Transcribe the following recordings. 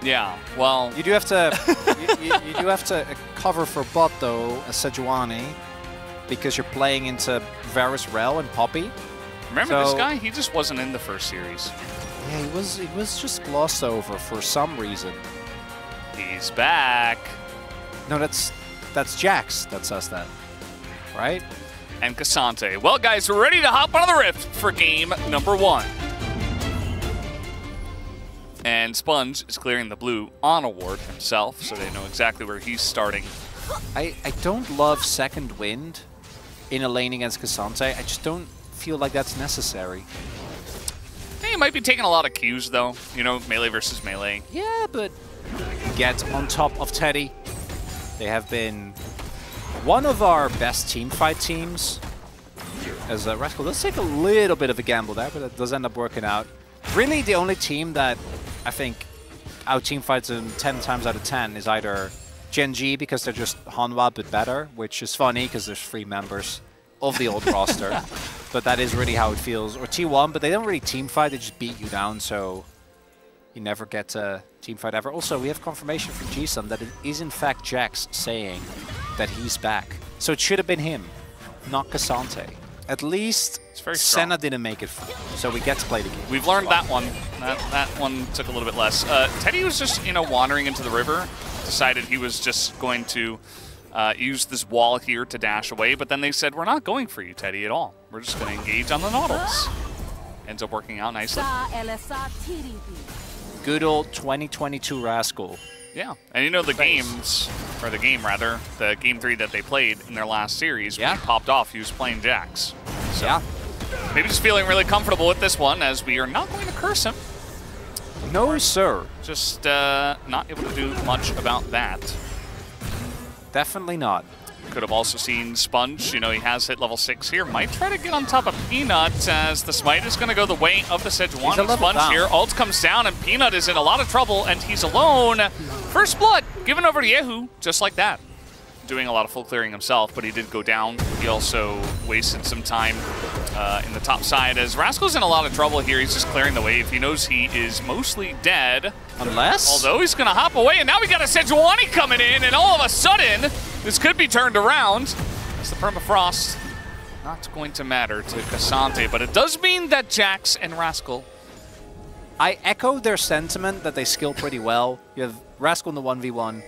Yeah, well... You do have to you do have to cover for bot, though, as Sejuani, because you're playing into Varus, Rel, and Poppy. Remember this guy? He just wasn't in the first series. Yeah, he was just glossed over for some reason. He's back. No, that's Jax that says that, right? And K'Sante. Well, guys, we're ready to hop on the Rift for game number 1. And Sponge is clearing the blue on a ward himself, so they know exactly where he's starting. I don't love second wind in a lane against K'Sante. I just don't feel like that's necessary. Hey, he might be taking a lot of cues, though. You know, melee versus melee. Yeah, but get on top of Teddy. They have been one of our best teamfight teams. As Rascal does take a little bit of a gamble there, but it does end up working out. Really, the only team that I think out teamfights them 10 times out of 10 is either Gen G, because they're just Hanwha but better, which is funny because there's 3 members of the old roster. But that is really how it feels. Or T1, but they don't really teamfight, they just beat you down, so you never get a teamfight ever. Also, we have confirmation from G-Sun that it is in fact Jax saying that he's back. So it should have been him, not K'Sante. At least Senna didn't make it far, so we get to play the game. We've learned that one. That one took a little bit less. Teddy was just, you know, wandering into the river, decided he was just going to use this wall here to dash away, but then they said, we're not going for you, Teddy, at all. We're just going to engage on the Nautilus. Ends up working out nicely. Good old 2022 Rascal. Yeah, and you know the games, or the game rather, the game 3 that they played in their last series, when he popped off, he was playing Jax. So yeah. Maybe just feeling really comfortable with this one, as we are not going to curse him. No, sir. Just not able to do much about that. Definitely not. Could have also seen Sponge, you know, he has hit level 6 here. Might try to get on top of Peanut, as the smite is going to go the way of the Sejuani. Sponge here. Ult comes down, and Peanut is in a lot of trouble, and he's alone. First blood given over to Yehu, just like that. Doing a lot of full clearing himself, but he did go down. He also wasted some time in the top side, as Rascal's in a lot of trouble here. He's just clearing the wave. He knows he is mostly dead. Unless? Although he's going to hop away, and now we got a Sejuani coming in, and all of a sudden, this could be turned around. It's the permafrost. Not going to matter to K'Sante, but it does mean that Jax and Rascal... I echo their sentiment that they skill pretty well. You have Rascal in the 1v1.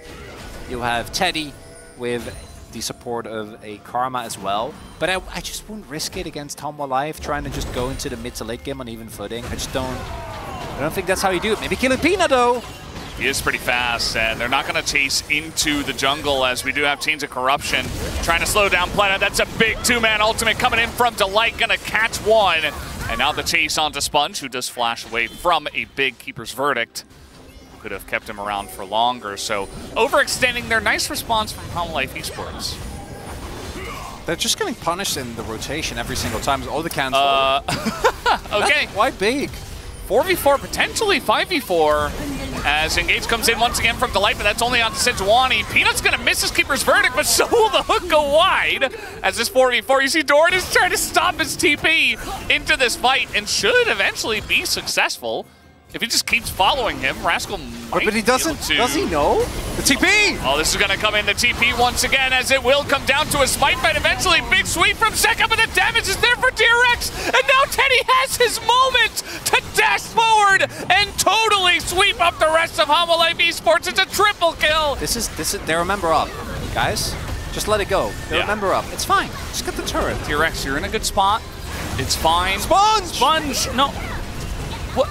You have Teddy with the support of a Karma as well. But I just wouldn't risk it against Hanwha Life, trying to just go into the mid to late game on even footing. I don't think that's how you do it. Maybe killing Peanut, though. He is pretty fast, and they're not going to chase into the jungle, as we do have Chains of Corruption trying to slow down Planet. That's a big 2-man ultimate coming in from Delight, going to catch one. And now the chase onto Sponge, who does flash away from a big Keeper's Verdict. Could have kept him around for longer, so overextending their nice response from Hanwha Life Esports. They're just getting punished in the rotation every single time. All the cans. Okay. That's quite big. 4v4, potentially 5v4, as Engage comes in once again from Delight, but that's only on Sejuani. Peanut's going to miss his Keeper's Verdict, but so will the hook go wide. As this 4v4, you see Doran is trying to stop his TP into this fight, and should eventually be successful. If he just keeps following him, Rascal might But he doesn't, does he know? The TP! Oh, this is going to come in the TP once again, as it will come down to a smite fight eventually. Big sweep from Sekka, but the damage is there for DRX. And now Teddy has his moment to dash forward and totally sweep up the rest of Hanwha Life Esports. It's a triple kill. This is they're a member up, guys. Just let it go. They're a member up. It's fine. Just get the turret. DRX, you're in a good spot. It's fine. Sponge! Sponge! No. What?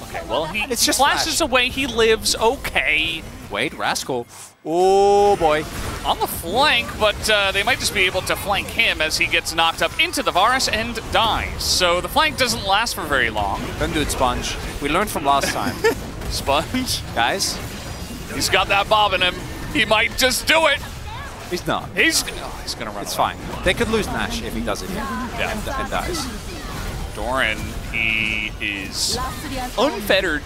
Okay, well, he just flashes away. He lives okay. Wait, Rascal. Oh, boy. On the flank, but they might just be able to flank him as he gets knocked up into the Varus and dies. So the flank doesn't last for very long. Don't do it, Sponge. We learned from last time. Sponge? Guys? He's got that bob in him. He might just do it. He's not. He's going to run. It's fine. They could lose Nash if he does it here. Yeah. And dies. Doran, he is unfettered.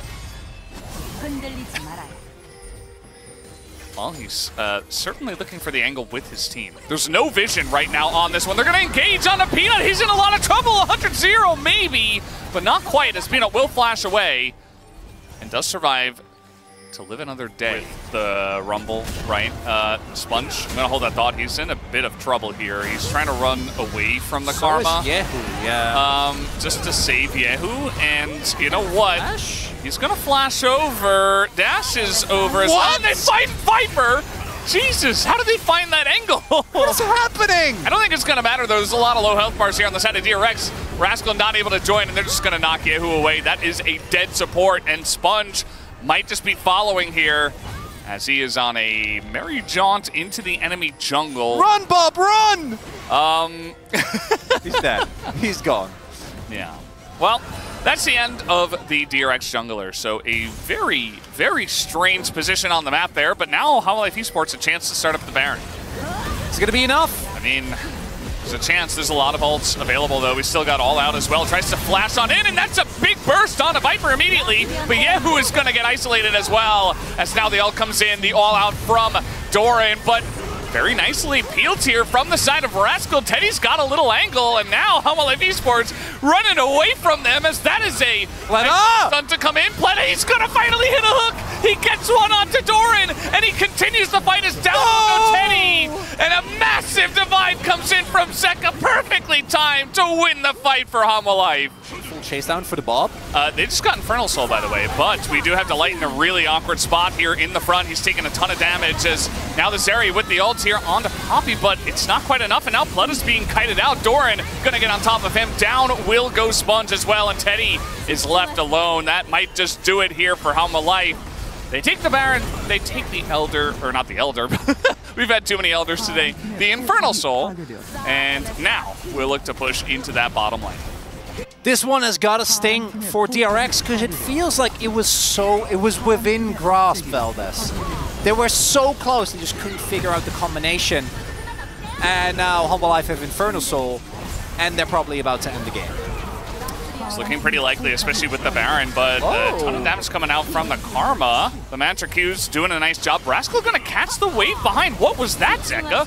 Well, he's certainly looking for the angle with his team. There's no vision right now on this one. They're going to engage on the Peanut. He's in a lot of trouble. 100-0 maybe, but not quite, as Peanut will flash away and does survive to live another day. The Rumble, right? Sponge, I'm gonna hold that thought. He's in a bit of trouble here. He's trying to run away from the Karma. Yehu, yeah. Just to save Yehu, and you know what? Dash? He's gonna flash over. Dash is over as well. And they find Viper! Jesus, how did they find that angle? What's happening? I don't think it's gonna matter though. There's a lot of low health bars here on the side of DRX. Rascal not able to join, and they're just gonna knock Yehu away. That is a dead support, and Sponge might just be following here as he is on a merry jaunt into the enemy jungle. Run, Bob, run! He's dead. He's gone. Yeah. Well, that's the end of the DRX jungler. So a very, very strange position on the map there. But now Hololive Esports a chance to start up the Baron. Is it going to be enough? I mean, there's a chance. There's a lot of ults available, though. We still got All Out as well. Tries to flash on in, and that's a big burst onto Viper immediately. But Yehu is going to get isolated as well, as now the ult comes in, the All Out from Doran. But very nicely peeled here from the side of Rascal. Teddy's got a little angle, and now Hololive Esports running away from them as that is a stun to come in. Pleta, he's gonna finally hit a hook. He gets one onto Doran, and he continues the fight as down goes Teddy. And a massive divide comes in from Zeka, perfectly timed to win the fight for Hololive. Full chase down for the Bob. They just got Infernal Soul, by the way, but we do have Delight in a really awkward spot here in the front. He's taking a ton of damage as now the Zeri with the ults here onto Poppy, but it's not quite enough, and now Pleta's being kited out. Doran gonna get on top of him. Down will go Sponge as well, and Teddy is left alone. That might just do it here for Hololive. They take the Baron, they take the Elder, or not the Elder, we've had too many Elders today, the Infernal Soul, and now we'll look to push into that bottom lane. This one has got a sting for DRX because it feels like it was within grasp, Valdez. They were so close, they just couldn't figure out the combination. And now Hololive have Infernal Soul, and they're probably about to end the game. It's looking pretty likely, especially with the Baron, but a ton of damage coming out from the Karma. The Mantra Q's doing a nice job. Rascal gonna catch the wave behind. What was that, Zeka?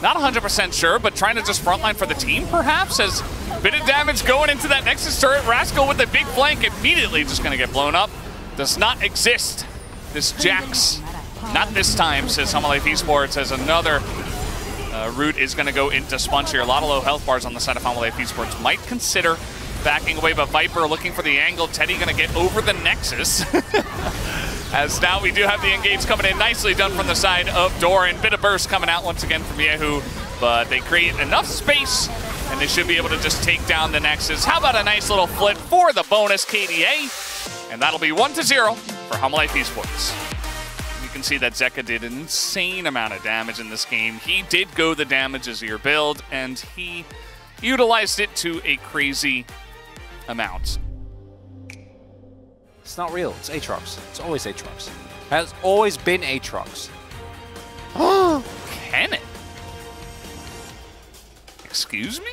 Not 100% sure, but trying to just frontline for the team, perhaps? As a bit of damage going into that Nexus turret. Rascal with a big flank, immediately just gonna get blown up. Does not exist. This Jax, not this time, says Hololive Esports, as another route is gonna go into Sponge here. A lot of low health bars on the side of Hololive Esports. Might consider backing away, but Viper looking for the angle. Teddy gonna get over the Nexus. As now we do have the engage coming in, nicely done from the side of Doran. Bit of burst coming out once again from Yehu, but they create enough space, and they should be able to just take down the Nexus. How about a nice little flip for the bonus KDA? And that'll be 1-0 for Hololive Esports. You can see that Zeka did an insane amount of damage in this game. He did go the damage as your build, and he utilized it to a crazy amount. It's not real. It's Aatrox. It's always Aatrox. Has always been Aatrox. Can it? Excuse me?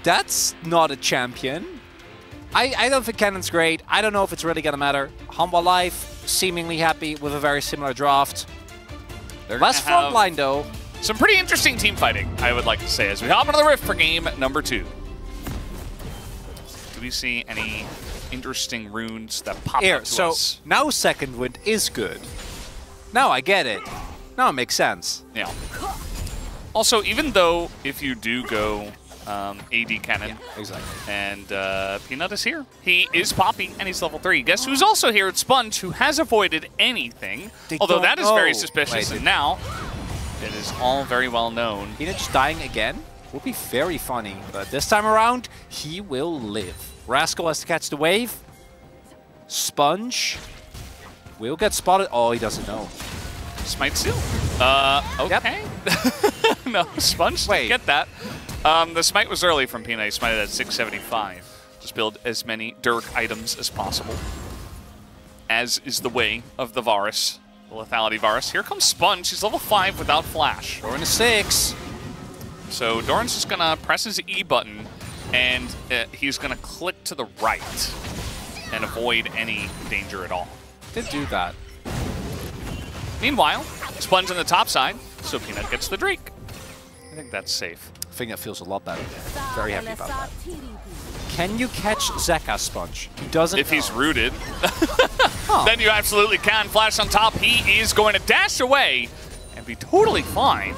That's not a champion. I don't think Cannon's great. I don't know if it's really going to matter. Hololive seemingly happy with a very similar draft. Less frontline, though. Some pretty interesting team fighting, I would like to say, as we hop into the Rift for game number 2. Do we see any interesting runes that pop up to us? Now Second Wind is good. Now I get it. Now it makes sense. Yeah. Also, even though if you do go AD Cannon, yeah, exactly, and Peanut is here, he is Poppy, and he's level 3. Guess who's also here? It's Sponge, who has avoided anything, although that is very suspicious, and now it is all very well known. Peanut just dying again would be very funny, but this time around, he will live. Rascal has to catch the wave. Sponge will get spotted. Oh, he doesn't know. Smite Seal. Okay. Yep. No, Sponge didn't get that. The smite was early from Peanut. He smited at 675. Just build as many Dirk items as possible, as is the way of the Varus, the Lethality Varus. Here comes Sponge. He's level 5 without flash. Doran is 6. So Doran's just gonna press his E button, and he's gonna click to the right and avoid any danger at all. Did do that. Meanwhile, Sponge on the top side, so Peanut gets the Drake. I think that's safe. I think that feels a lot better. Very happy about that. Can you catch Zeka, Sponge? He doesn't If he's rooted. then you absolutely can. Flash on top. He is going to dash away and be totally fine.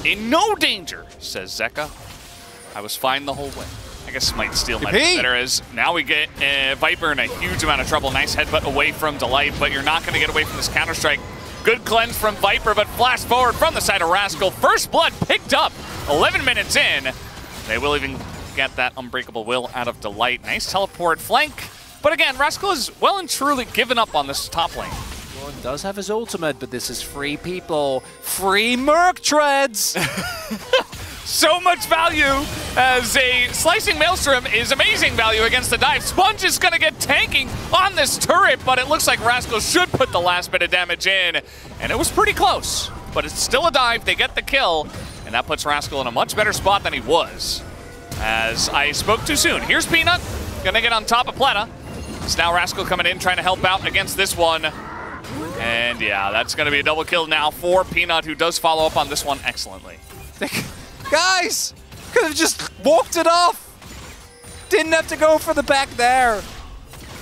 In no danger, says Zeka. I was fine the whole way. I guess Smite Steal might be better, as now we get Viper in a huge amount of trouble. Nice headbutt away from Delight, but you're not going to get away from this Counter-Strike. Good cleanse from Viper, but flash forward from the side of Rascal. First blood picked up 11 minutes in. They will even get that Unbreakable Will out of Delight. Nice teleport flank. But again, Rascal is well and truly given up on this top lane. Doran does have his ultimate, but this is free people. Free Merc Treads! So much value, as a Slicing Maelstrom is amazing value against the dive. Sponge is going to get tanking on this turret, but it looks like Rascal should put the last bit of damage in. And it was pretty close, but it's still a dive. They get the kill, and that puts Rascal in a much better spot than he was. As I spoke too soon. Here's Peanut, going to get on top of Pleta. It's now Rascal coming in, trying to help out against this one. And yeah, that's going to be a double kill now for Peanut, who does follow up on this one excellently. Guys, could have just walked it off. Didn't have to go for the back there.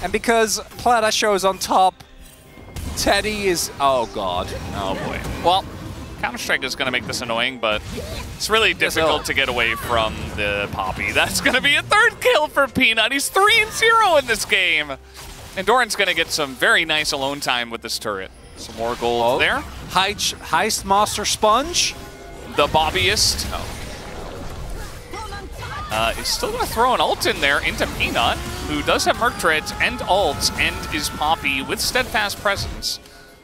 And because Pleta shows on top, Teddy is, oh God. Oh boy. Well, Counter-Strike is going to make this annoying, but it's really difficult to get away from the Poppy. That's going to be a third kill for Peanut. He's 3-0 in this game. And Doran's going to get some very nice alone time with this turret. Some more gold there. Heist Master Sponge. The Bobbyist. Is still going to throw an ult in there into Peanut, who does have Merc Treads and ults and is Poppy with Steadfast Presence.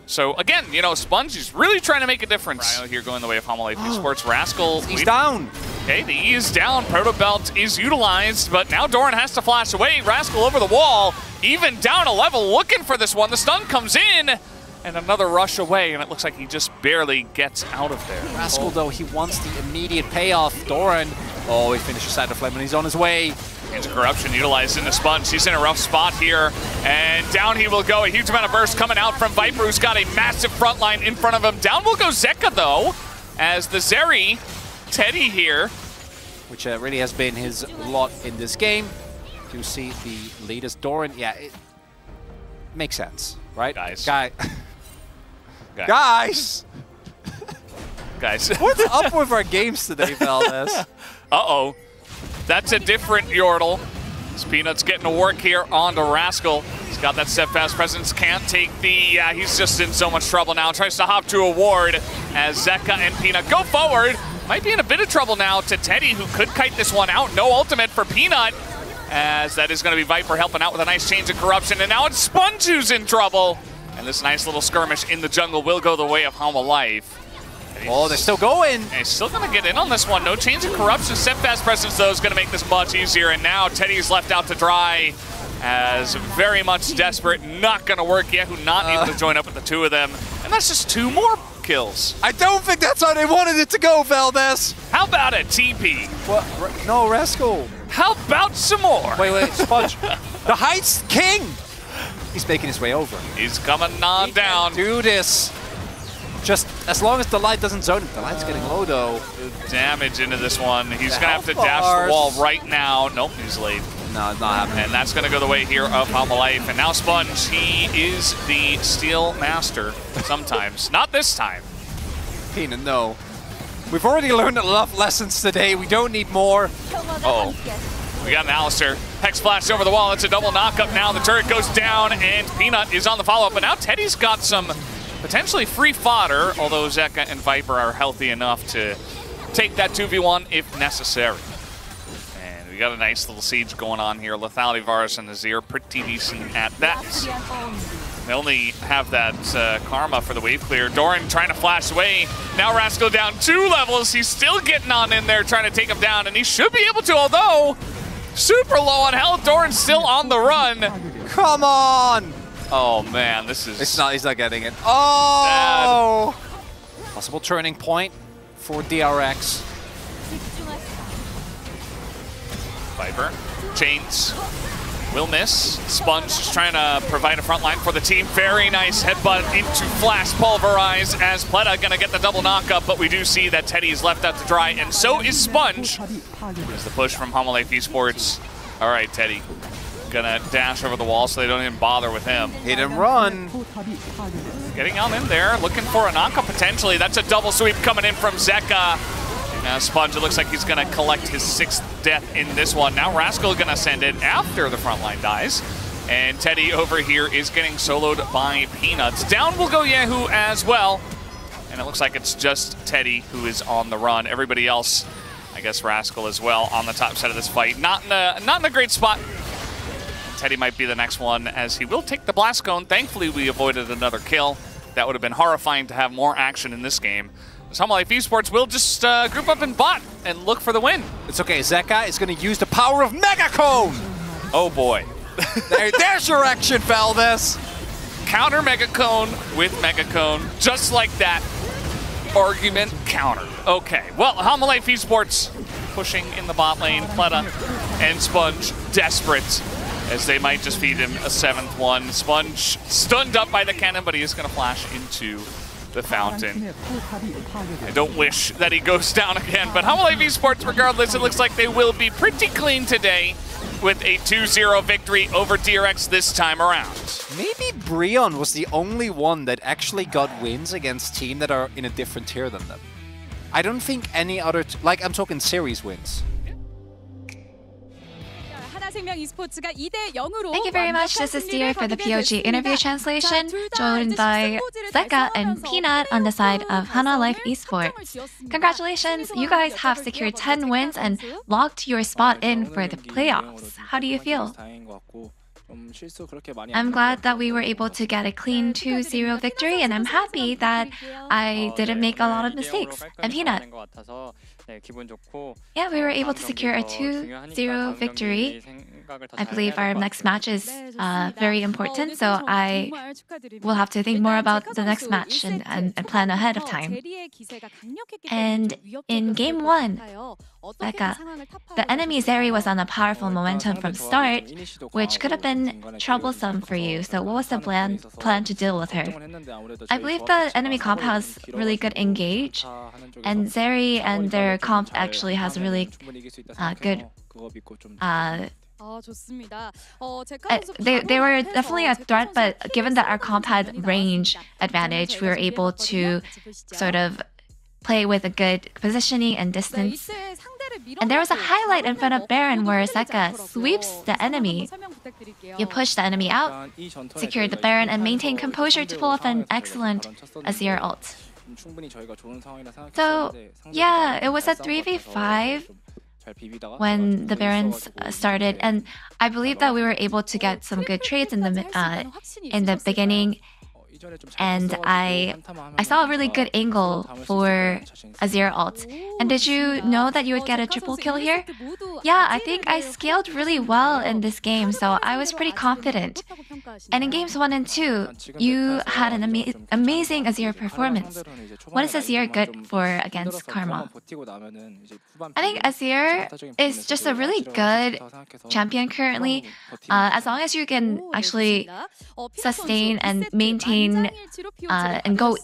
So again, you know, Sponge is really trying to make a difference. Here going the way of Homolife Esports. Rascal. He's down. Okay, the E is down. Proto Belt is utilized, but now Doran has to flash away. Rascal over the wall, even down a level, looking for this one. The stun comes in. And another rush away, and it looks like he just barely gets out of there. Rascal, though, he wants the immediate payoff. Doran, oh, he finishes Side of Flame, and he's on his way. Into Corruption utilized in the Sponge. He's in a rough spot here, and down he will go. A huge amount of burst coming out from Viper, who's got a massive front line in front of him. Down will go Zeka, though, as the Zeri, Teddy here. Which really has been his lot in this game. You see the lead as Doran. Yeah, it makes sense, right? Guys. Guys! Guys. What's up with our games today, Valdez? Uh-oh. That's a different Yordle. This Peanut's getting to work here onto Rascal. He's got that Steadfast Presence, can't take the... Yeah, he's just in so much trouble now. Tries to hop to a ward as Zeka and Peanut go forward. Might be in a bit of trouble now to Teddy, who could kite this one out. No ultimate for Peanut, as that is going to be Viper helping out with a nice change of Corruption. And now it's Sponge who's in trouble. And this nice little skirmish in the jungle will go the way of Homolife. Oh, they're still going. And he's still going to get in on this one. No change of Corruption. Steadfast Presence, though, is going to make this much easier. And now Teddy's left out to dry, as very much desperate. Not going to work. Yehu not able to join up with the two of them. And that's just 2 more kills. I don't think that's how they wanted it to go, Valdez. How about a TP? What? No, Rascal. How about some more? Wait, Sponge. The Heights King. He's making his way over. He's coming on down. Do this. Just as long as Delight doesn't zone him. Delight's getting low, though. Damage into this one. He's going to have to dash the wall right now. Nope, he's late. No, it's not happening. And that's going to go the way here of Homolife. And now Sponge, he is the Steel Master sometimes. Not this time. Peanut, no. We've already learned enough lessons today. We don't need more. Uh-oh. We got an Alistar. Hex Flash over the wall. It's a double knockup now. The turret goes down, and Peanut is on the follow-up. But now Teddy's got some potentially free fodder, although Zeka and Viper are healthy enough to take that 2v1 if necessary. And we got a nice little siege going on here. Lethality, Varus, and Azir pretty decent at that. They only have that Karma for the wave clear. Doran trying to flash away. Now Rascal down 2 levels. He's still getting on in there, trying to take him down, and he should be able to, although super low on health. Doran's still on the run. Come on! Oh man, this is... He's not getting it. Oh! Bad. Possible turning point for DRX. Viper, chains, will miss. Sponge just trying to provide a front line for the team. Very nice headbutt into Flash Pulverize as Pleta gonna get the double knockup, but we do see that Teddy is left out to dry, and so is Sponge. There's the push from Homolife Esports. All right, Teddy. Gonna dash over the wall so they don't even bother with him. Hit and run. Getting on in there, looking for a knockup potentially. That's a double sweep coming in from Zeka. Sponge, it looks like he's gonna collect his 6th death in this one. Now Rascal gonna send it after the frontline dies. And Teddy over here is getting soloed by Peanuts. Down will go Yehu as well. And it looks like it's just Teddy who is on the run. Everybody else, I guess Rascal as well, on the top side of this fight. Not in a great spot. Teddy might be the next one, as he will take the Blast Cone. Thankfully, we avoided another kill. That would have been horrifying to have more action in this game. HunmaLife Esports will just group up in bot and look for the win. It's okay, Zeka is going to use the power of Mega Cone! Oh boy. There's your action, Valdes! Counter Mega Cone with Mega Cone, just like that. Argument countered. Okay, well, HunmaLife Esports pushing in the bot lane. Pleta and Sponge desperate, as they might just feed him a 7th one. Sponge stunned up by the cannon, but he is going to flash into the fountain. I don't wish that he goes down again, but HunmaLife Esports, regardless, it looks like they will be pretty clean today with a 2-0 victory over DRX this time around. Maybe Brion was the only one that actually got wins against teams that are in a different tier than them. I don't think any other, like I'm talking series wins. Thank you very much. This is Dear for the POG interview translation, joined by Zeka and Peanut on the side of HunmaLife Esports. Congratulations, you guys have secured 10 wins and locked your spot in for the playoffs. How do you feel? I'm glad that we were able to get a clean 2-0 victory, and I'm happy that I didn't make a lot of mistakes. And Peanut? Yeah, we were able to secure a 2-0 victory. I believe our next match is very important, so I will have to think more about the next match and plan ahead of time. And in Game 1, Becca, the enemy Zeri was on a powerful momentum from start, which could have been troublesome for you. So what was the plan to deal with her? I believe the enemy comp has really good engage, and Zeri and their comp actually has really good they were definitely a threat, but given that our comp had range advantage, we were able to sort of play with a good positioning and distance. And there was a highlight in front of Baron where Zeka sweeps the enemy. You push the enemy out, secure the Baron, and maintain composure to pull off an excellent Azir ult. So yeah, it was a 3v5 when the Barons started, and I believe that we were able to get some good trades in the beginning, and I saw a really good angle for Azir ult. And did you know that you would get a triple kill here? Yeah, I think I scaled really well in this game, so I was pretty confident. And in games 1 and 2, you had an amazing Azir performance. What is Azir good for against Karma? I think Azir is just a really good champion currently. As long as you can actually sustain and maintain and go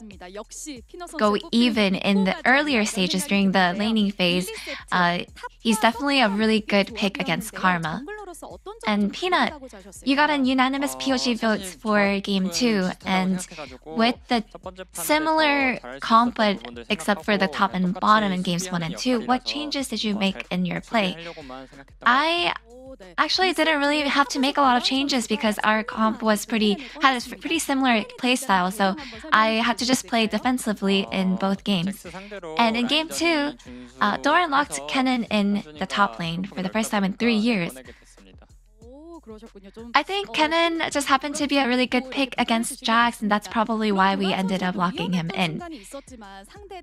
even in the earlier stages during the laning phase, he's definitely a really good pick against Karma. And Peanut, you got a unanimous POG votes for Game 2, and with the similar comp but except for the top and bottom in Games 1 and 2, what changes did you make in your play? I actually didn't really have to make a lot of changes because our comp had a pretty similar playstyle, so I had to just play defensively in both games. And in Game 2, Doran locked Kennen in the top lane for the first time in 3 years. I think Kennen just happened to be a really good pick against Jax, and that's probably why we ended up locking him in.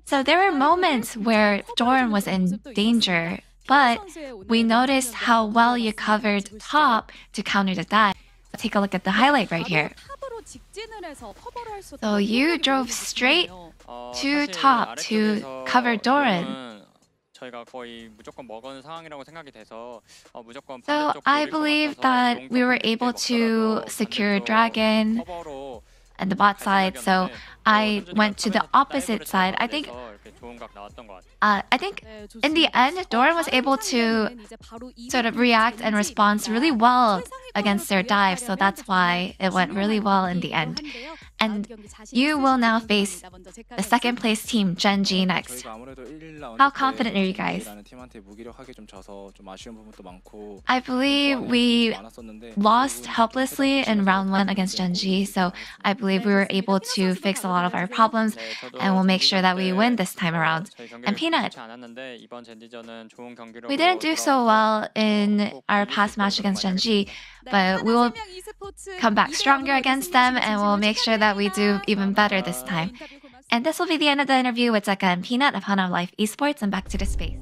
So there were moments where Doran was in danger, but we noticed how well you covered top to counter that. Take a look at the highlight right here. So you drove straight to top to cover Doran. So I believe that we were able to secure Dragon and the bot side, so I went to the opposite side. I think I think in the end, Doran was able to sort of react and respond really well against their dive, so that's why it went really well in the end. And you will now face the second place team, Gen G, next. How confident are you guys? I believe we lost helplessly in round 1 against Gen G, so I believe we were able to fix a lot of our problems, and we'll make sure that we win this time around. And Peanut, we didn't do so well in our past match against Gen G, but we will come back stronger against them, and we'll make sure that we do even better this time. And this will be the end of the interview with Zeka and Peanut of Hana Life Esports, and back to the space.